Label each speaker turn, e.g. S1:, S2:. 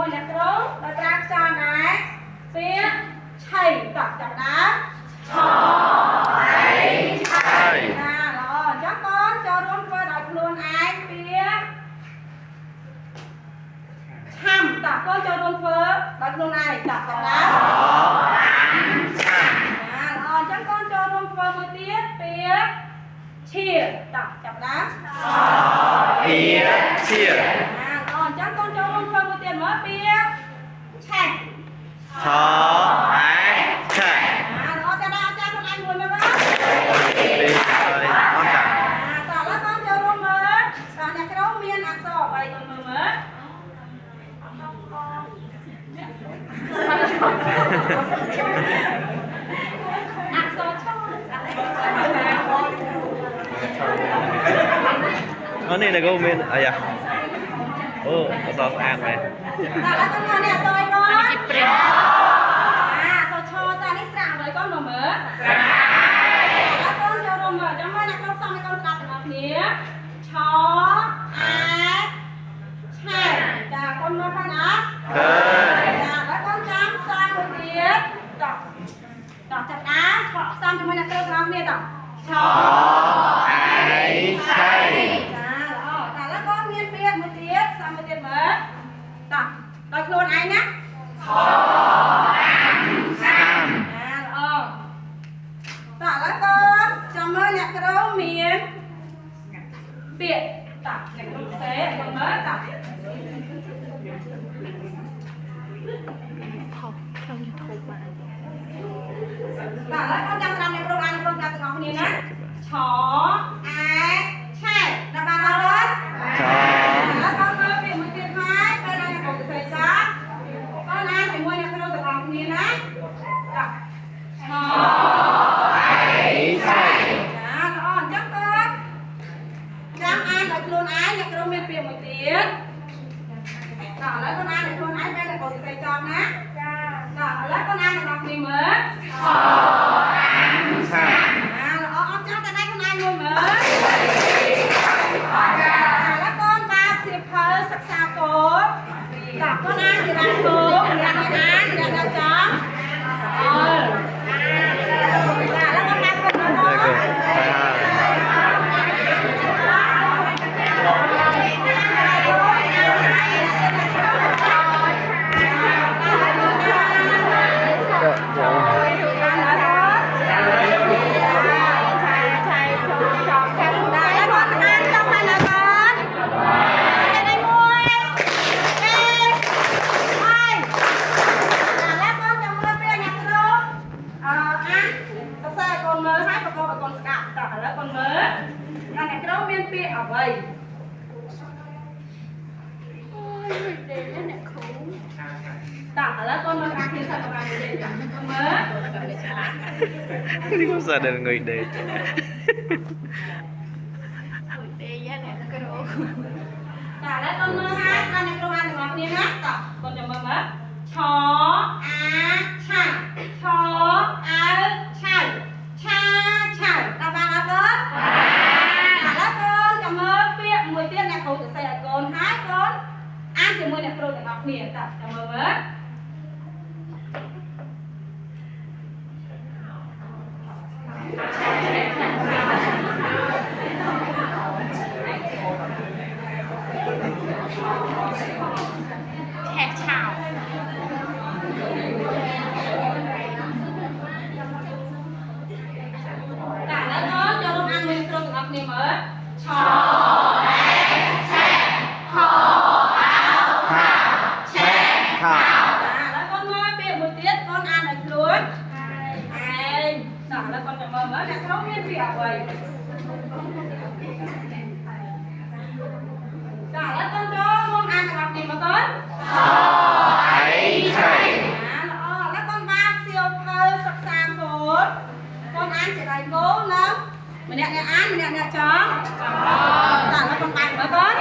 S1: ជាមួយអ្នកគ្រូដល់ត្រាខ្យល់ដែរពាក្យឆៃតោះចាប់ដើមឆៃឆៃណាល្អអញ្ចឹងកូនចូលរួមធ្វើដោយខ្លួនឯងពាក្យឆាំតោះកូនចូលរួមធ្វើដោយខ្លួនឯងតោះចាប់ដើមឆាំណាល្អអញ្ចឹងកូនចូលរួមធ្វើមួយទៀតពាក្យឈៀតោះចាប់ដើមឈៀណាល្អអញ្ចឹងកូនចូលរួមធ្វើមួយទៀតមើលពាក្យឆែកឆែល្អតែដល់អាចារ្យខ្លួនឯងមួយមើលមើលតោះឥឡូវកូនចូលរួមមើលតោះអ្នកគ្រូមានអក្សរអ្វីមើលមើលអក្សរឆ
S2: អូនេះកូនមានអាយ៉ាអូអត់ស្អាតមែន
S1: តើឥឡូវកូនមកនេះអក្សរអីកូនអក្សរឆតើនេះស្រាក់អ្វីកូនមើលស្រាក់ឥឡូវកូនចូលរួមមើលចាំមើលអ្នកគ្រូសំឲ្យកូនស្ដាប់ទាំងអស់គ្នាឆអាឆែចាកូនមើលផងអត់ឃើញចាឥឡូវកូនចាំផ្សំមួយទៀតតោះចាប់ដើមខកផ្សំជាមួយអ្នកគ្រូទាំងអស់គ្នាតោះឆអាឆែចាល្អតែឥឡូវកូនមានពាក្យមួយទៀតផ្សំមួយទៀតមើលតោះដោយខ្លួនឯងណាឆអាំណាល្អតោះឥឡូវកូនចាំមើលអ្នកគ្រូមានពាក្យតោះអ្នកគ្រូផ្សេងកូនមើលតោះ
S3: trong YouTube បាន
S1: តោះឥឡូវកូនចាំស្ដាប់អ្នកគ្រូអានអ្នកគ្រូស្ដាប់ទាំងអស់គ្នាណាឆអាឆែដល់បានអត់ទេឥឡូវកូនមើលពាក្យមួយទៀតហើយពេលណាអ្នកគ្រូផ្សេងចាកូនអានជាមួយអ្នកគ្រូទាំងអស់គ្នាណាតោះឆឆែចាល្អអញ្ចឹងកូនចាំអានដោយខ្លួនឯងអ្នកគ្រូមានពាក្យមួយទៀតតោះឥឡូវកូនអានដោយខ្លួនឯងពេលអ្នកគ្រូផ្សេងចំណាចាតោះឥឡូវកូនអានទាំងអស់គ្នាមើលឆល្អអត់ចាំតែដៃខ្លួនឯងមួយមើលឥឡូវកូនបើកសៀវភៅសិក្សាកូនតោះកូនអានពីរ៉ាគោអ្នកនេះអានអ្នកដល់ចំអើចាឥឡូវកូនដាក់ខ្លួនមកអ្វីអូយទេអ្នកគ្រូតើឥឡូវកូនមើលអាគ្នាសិនប្រហែលទេចាមើល
S2: នេះក៏សាដល់ងុយដេក
S3: ទេយ៉ាអ្នកគ្រូ
S1: ចាឥឡូវកូនមើលហើយដល់អ្នកគ្រូអានទាំងអស់គ្នាណាតើកូនចាំមើលមើលឆអាឆាឆអើឆៅឆាឆៅដល់បានអត់កូនមួយទៀតអ្នកគ្រូសរសេរឲ្យកូនហើយកូនអានជាមួយអ្នកគ្រូទាំងអស់គ្នាតើចាំមើលមើល
S3: ឆែកឆៅ
S1: តើឥឡូវកូនចូលរួមអានមួយគ្រូទាំងអស់គ្នាមើលឆแล้วcon mới biết một tiết con ăn được luôn ai đó là con phải mơ mới là không biết việc vậy đó là con cho con ăn được gì mà con là con ba siêu hơi sắc sang con ăn chỉ đầy cố lắm mình nè ăn mình nè chó đó là con ăn mới con